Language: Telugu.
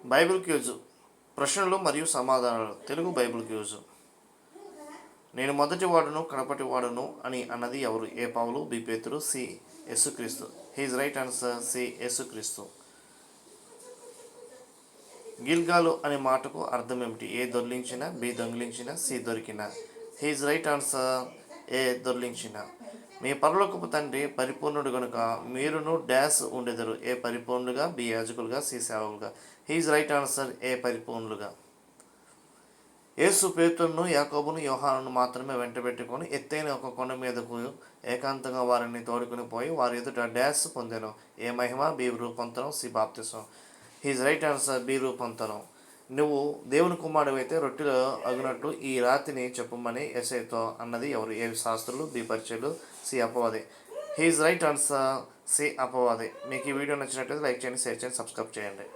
బైబిల్ క్యూజ్ ప్రశ్నలు మరియు సమాధానాలు. తెలుగు బైబిల్ క్యూజ్. నేను మొదటి వాడును కడపటి వాడును అని అన్నది ఎవరు? ఏ పౌలు, బి పేతురు, సి యేసుక్రీస్తు. హీజ్ రైట్ ఆన్సర్ సి యేసుక్రీస్తు. గిల్గాలు అనే మాటకు అర్థం ఏమిటి? ఏ దొర్లించిన, బి దొంగిలించిన, సి దొరికిన. హీజ్ రైట్ ఆన్సర్ ఏ దొర్లించిన. మీ పరలోకపు తండ్రి పరిపూర్ణుడు గనుక మీరును డాష్ ఉండెదరు. ఏ పరిపూర్ణులుగా, బి యాజకులుగా, సి సేవకులుగా. హీజ్ రైట్ ఆన్సర్ ఏ పరిపూర్ణులుగా. యేసు పేతురును, యాకోబును, యోహానును మాత్రమే వెంటబెట్టుకొని ఎత్తైన ఒక కొండ మీదకు ఏకాంతంగా వారిని తోడుకుని పోయి వారి ఎదుట డాష్ పొందాను. ఏ మహిమ, బి రూపొంతనం, సి బాప్తిసం. హీజ్ రైట్ ఆన్సర్ బి రూపొంతనం. నువ్వు దేవుని కుమారుడైతే రొట్టెలు అగునట్లు ఈ రాతిని చెప్పమని యేసయ్యతో అన్నది ఎవరు? ఏ శాస్త్రులు, బి పరిచయులు, సి అపవాది. హీజ్ రైట్ ఆన్సర్ సి అపవాది. మీకు ఈ వీడియో నచ్చినట్లయితే లైక్ చేయండి, షేర్ చేయండి, సబ్స్క్రైబ్ చేయండి.